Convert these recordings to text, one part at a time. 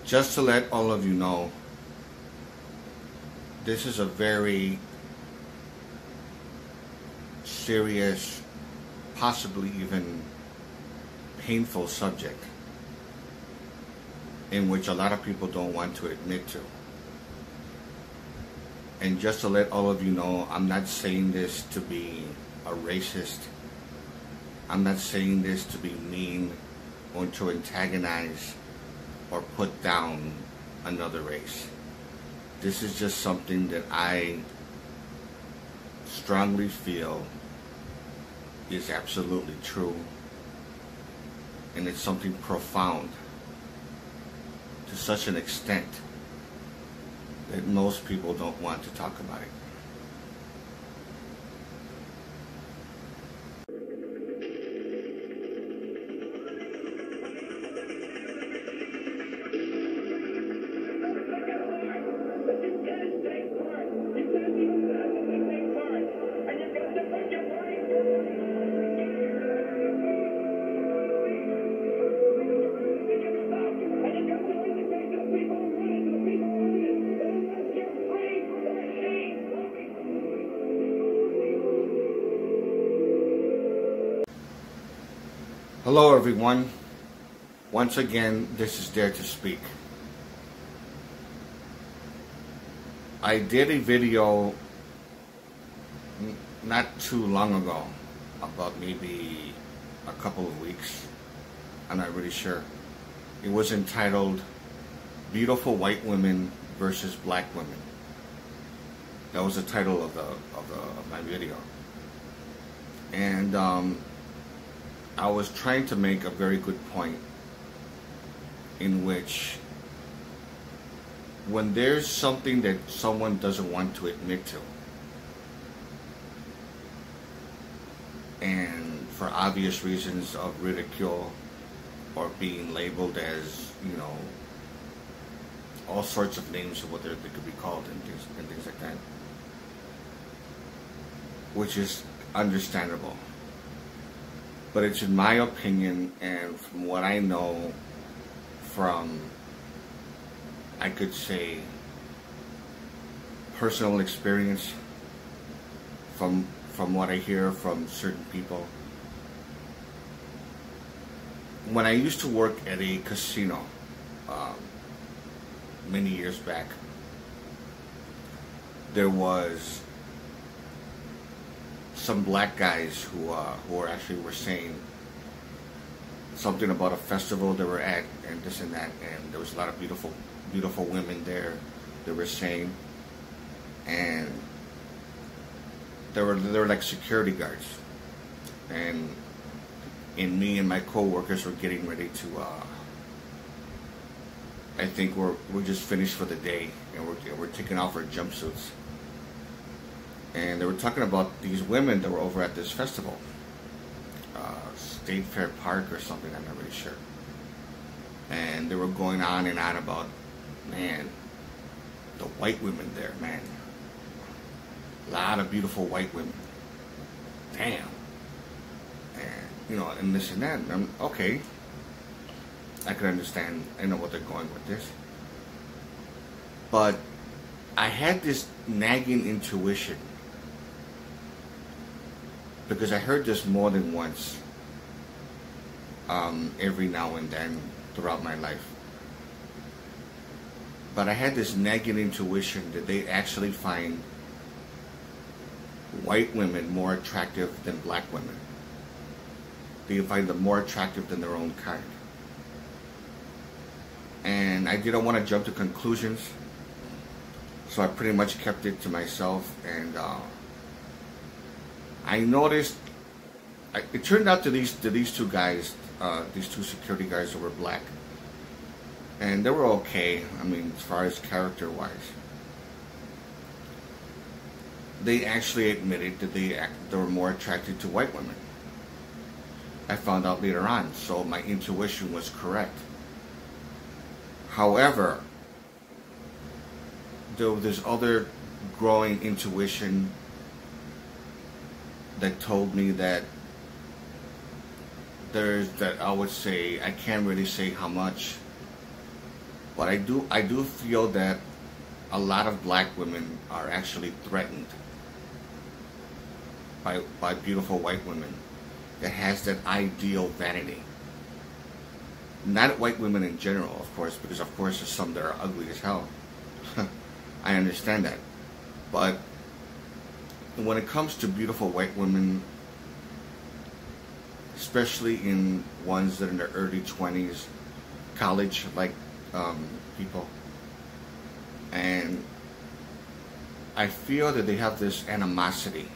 Just to let all of you know, this is a very serious, possibly even painful subject in which a lot of people don't want to admit to. And just to let all of you know, I'm not saying this to be a racist. I'm not saying this to be mean or to antagonize or put down another race. This is just something that I strongly feel is absolutely true, and it's something profound to such an extent that most people don't want to talk about it. Hello everyone. Once again, this is Dare to Speak. I did a video not too long ago, about maybe a couple of weeks. I'm not really sure. It was entitled Beautiful White Women versus Black Women. That was the title of my video. And I was trying to make a very good point in which when there's something that someone doesn't want to admit to, and for obvious reasons of ridicule or being labeled as, you know, all sorts of names of what they could be called and things like that, which is understandable. But it's in my opinion, and from what I know from, I could say, personal experience, from what I hear from certain people. When I used to work at a casino many years back, there was some black guys who were saying something about a festival they were at and this and that, and there was a lot of beautiful women there, they were saying, and they were like security guards, and me and my co-workers were getting ready to I think we're just finished for the day, and we're taking off our jumpsuits. And they were talking about these women that were over at this festival, State Fair Park or something, I'm not really sure. And they were going on and on about, man, the white women there, man. A lot of beautiful white women. Damn. And, you know, and this and that. And I'm, okay, I can understand, I know what they're going with this. But I had this nagging intuition, because I heard this more than once, every now and then throughout my life. But I had this nagging intuition that they actually find white women more attractive than black women. They find them more attractive than their own kind. And I didn't want to jump to conclusions, so I pretty much kept it to myself. And I noticed, it turned out to these two guys, these two security guys that were black, and they were okay, I mean, as far as character-wise. They actually admitted that they were more attracted to white women. I found out later on, so my intuition was correct. However, there was this other growing intuition that told me that I would say, I can't really say how much, But I do feel that a lot of black women are actually threatened by beautiful white women that has that ideal vanity. Not white women in general, of course, because of course there's some that are ugly as hell. I understand that. But when it comes to beautiful white women, especially in ones that are in their early 20s, college like people, and I feel that they have this animosity.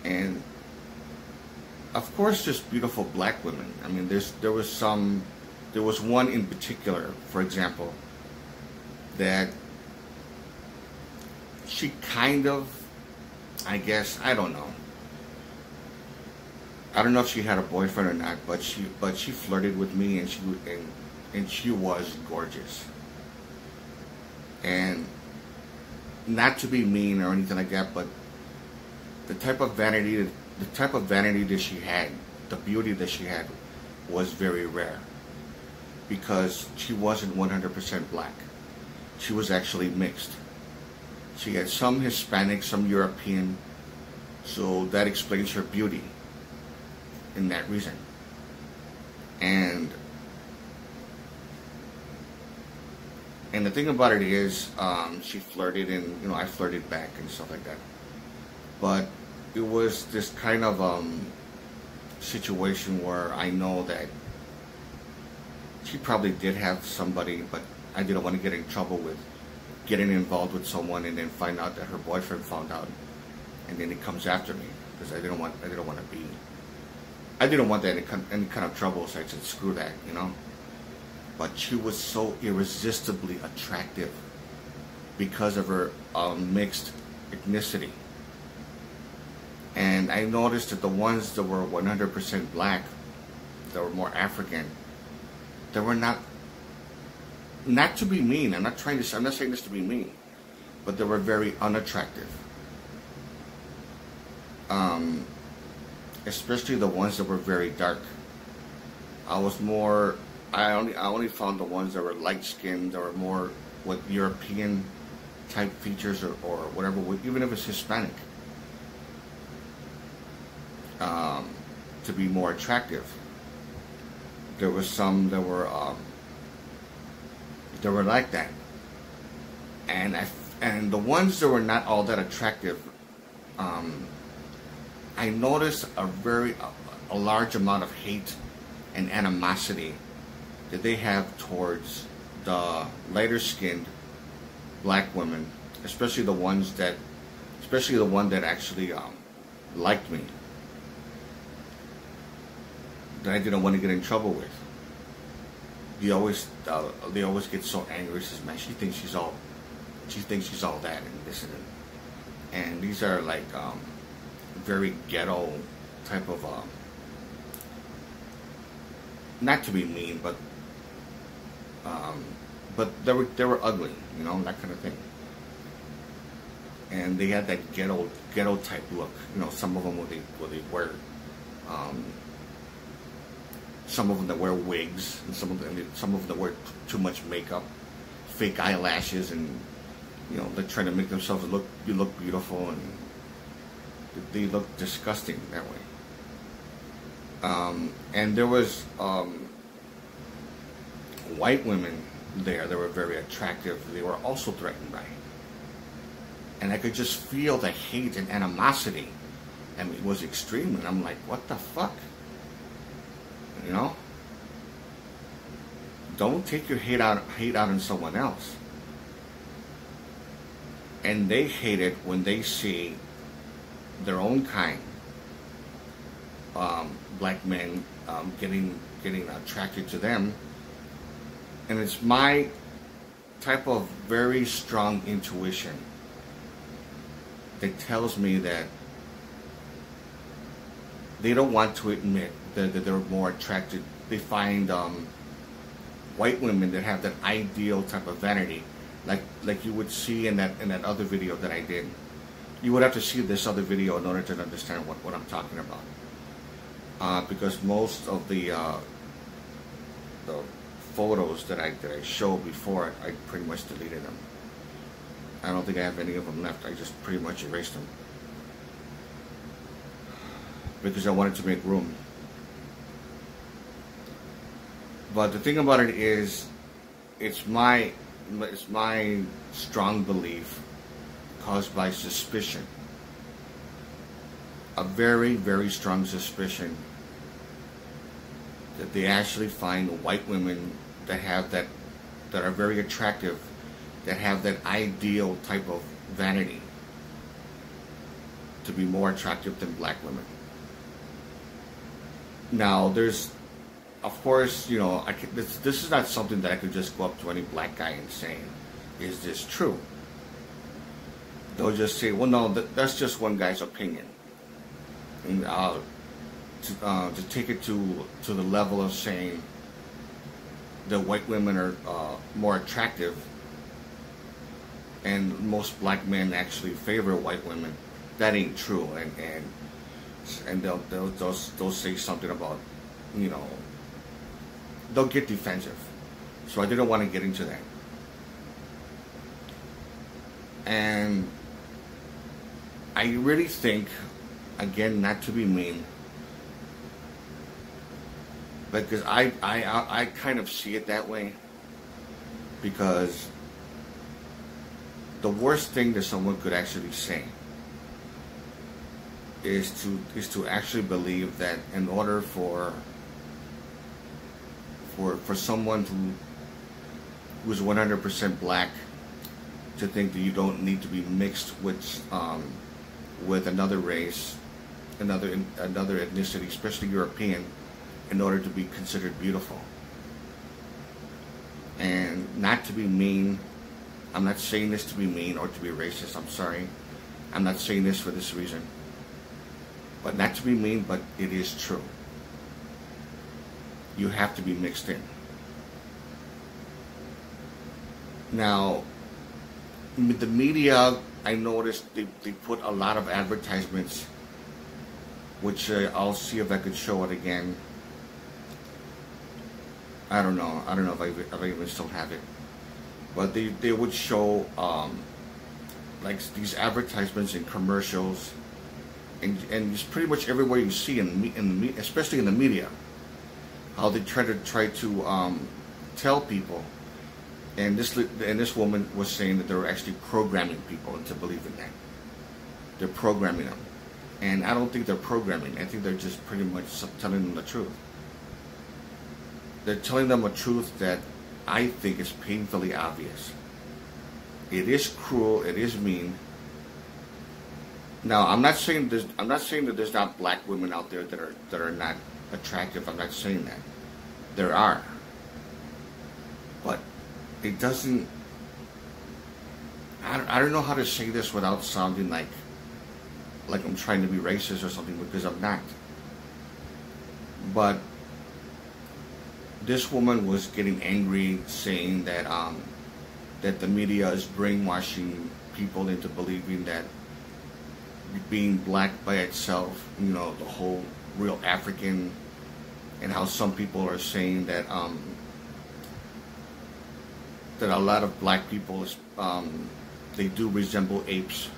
And of course there's beautiful black women. I mean, there was one in particular, for example, that she kind of, I guess, I don't know if she had a boyfriend or not, but she flirted with me, and she was gorgeous. And not to be mean or anything like that, but the type of vanity that she had, the beauty that she had, was very rare, because she wasn't 100% black. She was actually mixed. She had some Hispanic, some European, so that explains her beauty in that reason. And the thing about it is, she flirted, and I flirted back and stuff like that. But it was this kind of situation where I know that she probably did have somebody, but I didn't want to get in trouble with getting involved with someone and then find out that her boyfriend found out, and then he comes after me, because I didn't want that any kind of trouble. So I said, screw that, But she was so irresistibly attractive because of her mixed ethnicity. And I noticed that the ones that were 100% black, that were more African, they were not to be mean. I'm not saying this to be mean, but they were very unattractive. Especially the ones that were very dark. I only found the ones that were light skinned, or more with European type features, or whatever, even if it's Hispanic, to be more attractive. There were some that were like that, and the ones that were not all that attractive, I noticed a large amount of hate and animosity that they have towards the lighter skinned black women, especially the one that actually liked me, that I didn't want to get in trouble with. They always get so angry. Says, man, she thinks she's all that and this and that. And these are like very ghetto type of not to be mean, but they were ugly, that kind of thing. And they had that ghetto type look. Some of them where they wear some of them that wear wigs, and some of them that wear too much makeup, fake eyelashes, and they're trying to make themselves look beautiful, and they look disgusting that way. And there was white women there that were very attractive. They were also threatened by it. And I could just feel the hate and animosity. I mean, it was extreme, and I'm like, what the fuck? Don't take your hate out on someone else. And they hate it when they see their own kind, black men, getting attracted to them. And it's my type of very strong intuition that tells me that they don't want to admit that they're more attracted. They find white women that have that ideal type of vanity, like you would see in that other video that I did. You would have to see this other video in order to understand what I'm talking about. Because most of the photos that I showed before, I pretty much deleted them. I don't think I have any of them left. I just pretty much erased them because I wanted to make room. But the thing about it is, it's my strong belief, caused by suspicion, a very, very strong suspicion, that they actually find white women that have that are very attractive, that have that ideal type of vanity, to be more attractive than black women. Now, there's, of course, you know, this is not something that I could just go up to any black guy and say, is this true? They'll just say, well, no, that's just one guy's opinion. And to take it to the level of saying that white women are more attractive and most black men actually favor white women, that ain't true. And they'll say something about, you know, they'll get defensive. So I didn't want to get into that. And I really think, again, not to be mean, because I kind of see it that way, because the worst thing that someone could actually say is to actually believe that in order for someone who's 100% black to think that you don't need to be mixed with another race, another ethnicity, especially European, in order to be considered beautiful. And not to be mean, I'm not saying this to be mean or to be racist, I'm sorry. I'm not saying this for this reason. But not to be mean, but it is true. You have to be mixed in. Now, the media, I noticed they put a lot of advertisements, which I'll see if I could show it again. I don't know if I even still have it. But they would show like these advertisements in commercials, and it's pretty much everywhere you see especially in the media, how they try to tell people. And this woman was saying that they were actually programming people into believing that. They're programming them. And I don't think they're programming. I think they're just pretty much telling them the truth. They're telling them a truth that I think is painfully obvious. It is cruel. It is mean. Now, I'm not saying that there's not black women out there that are not attractive. I'm not saying that. There are. But it doesn't, I don't know how to say this without sounding like I'm trying to be racist or something, because I'm not. But this woman was getting angry, saying that that the media is brainwashing people into believing that being black by itself, you know, the whole real African, and how some people are saying that that a lot of black people, they do resemble apes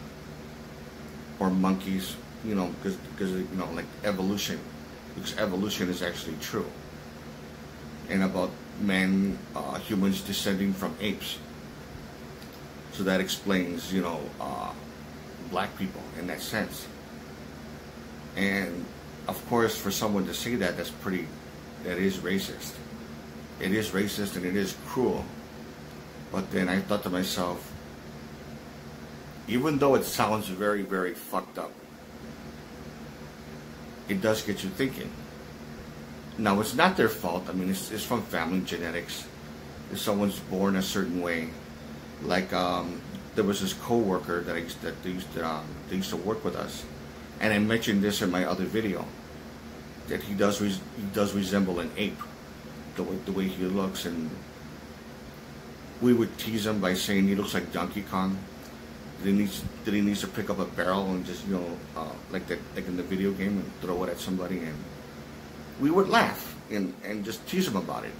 or monkeys, you know, because you know, like evolution, because evolution is actually true, and about humans descending from apes. So that explains, you know, black people in that sense. And of course, for someone to say that, that is racist. It is racist and it is cruel. But then I thought to myself, even though it sounds very, very fucked up, it does get you thinking. Now, it's not their fault. I mean, it's from family genetics. If someone's born a certain way, like there was this coworker that they used to work with us, and I mentioned this in my other video, that he does resemble an ape, the way he looks, and we would tease him by saying he looks like Donkey Kong. That he needs to pick up a barrel and just, you know, like in the video game, and throw it at somebody, and we would laugh and just tease him about it.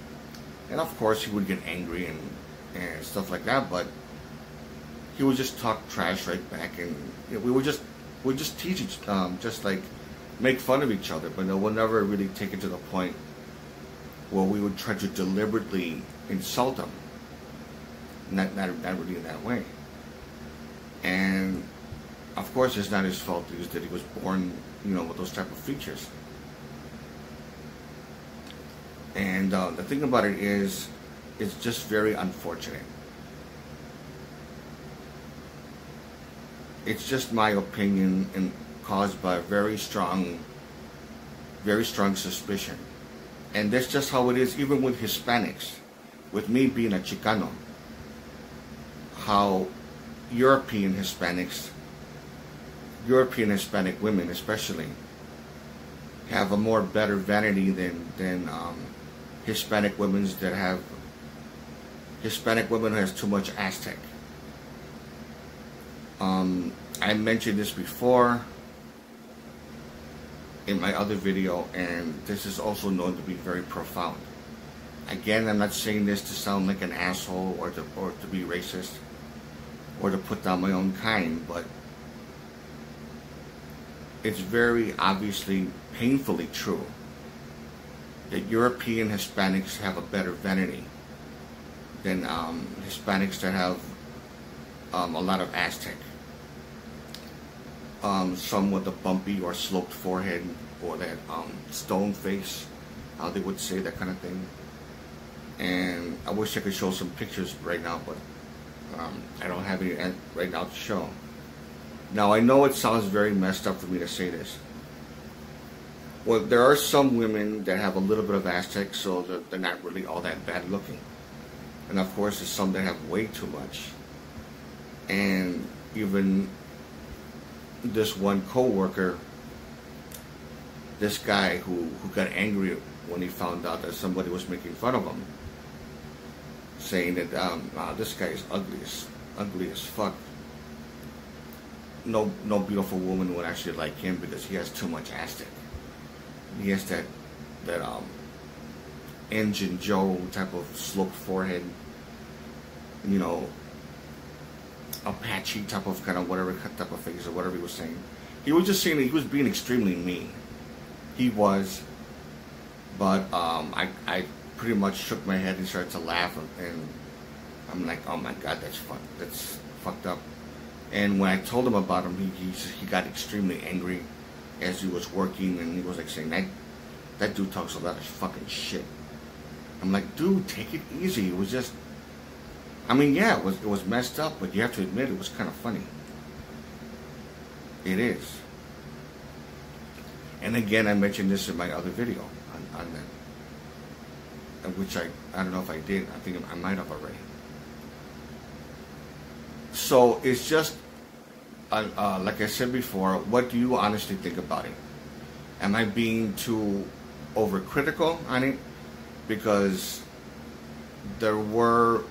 And of course he would get angry and stuff like that, but he would just talk trash right back, and we would just tease just like make fun of each other, but we'll never really take it to the point where we would try to deliberately insult him. Not really in that way. And of course, it's not his fault that he was born, with those type of features. And the thing about it is, it's just very unfortunate. It's just my opinion, and caused by very strong suspicion. And that's just how it is, even with Hispanics. With me being a Chicano, how European Hispanic women especially, have a more better vanity than Hispanic women that have Hispanic women who has too much Aztec. I mentioned this before in my other video, and this is also known to be very profound. Again, I'm not saying this to sound like an asshole or to be racist or to put down my own kind, but it's very obviously painfully true that European Hispanics have a better vanity than Hispanics that have a lot of Aztec. Some with a bumpy or sloped forehead, or that stone face, how they would say, that kind of thing. And I wish I could show some pictures right now, but I don't have any right now to show. Now, I know it sounds very messed up for me to say this. Well, there are some women that have a little bit of Aztec, so they're not really all that bad looking. And of course, there's some that have way too much. And even this one co-worker, this guy who got angry when he found out that somebody was making fun of him, saying that this guy is ugly as fuck. No beautiful woman would actually like him because he has too much Aztec. He has that Engine Joe type of sloped forehead, Apache type of kind of whatever type of face or whatever he was saying. He was just saying that he was being extremely mean. He was, but I pretty much shook my head and started to laugh, and I'm like, oh my god, that's fucked up. And when I told him about him, he got extremely angry as he was working, and he was like saying that dude talks a lot of fucking shit. I'm like, dude, take it easy. It was just, I mean, yeah, it was messed up, but you have to admit it was kind of funny. It is. And again, I mentioned this in my other video on that, which I don't know if I did. I think I might have already. So it's just, like I said before, what do you honestly think about it? Am I being too overcritical on it? Because there were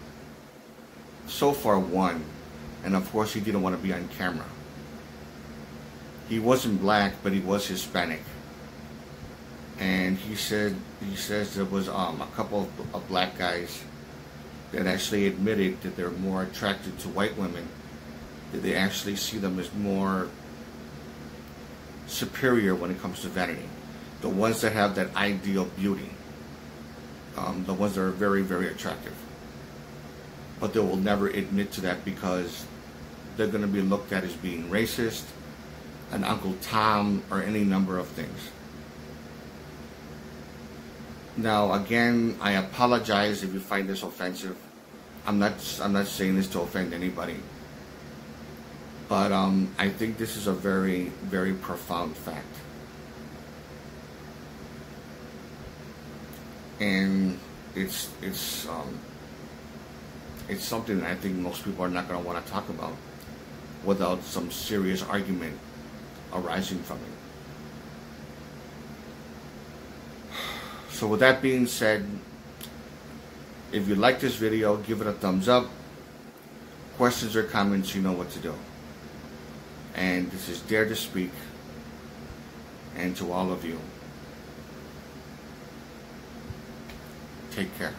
so far one, and of course he didn't want to be on camera. He wasn't black, but he was Hispanic, and he says there was a couple of black guys that actually admitted that they're more attracted to white women, that they actually see them as more superior when it comes to vanity. The ones that have that ideal beauty, the ones that are very, very attractive. But they will never admit to that because they're going to be looked at as being racist, an Uncle Tom, or any number of things. Now, again, I apologize if you find this offensive. I'm not saying this to offend anybody. But I think this is a very, very profound fact. And it's something that I think most people are not going to want to talk about without some serious argument arising from it. So with that being said, if you like this video, give it a thumbs up. Questions or comments, you know what to do. And this is Dare to Speak. And to all of you, take care.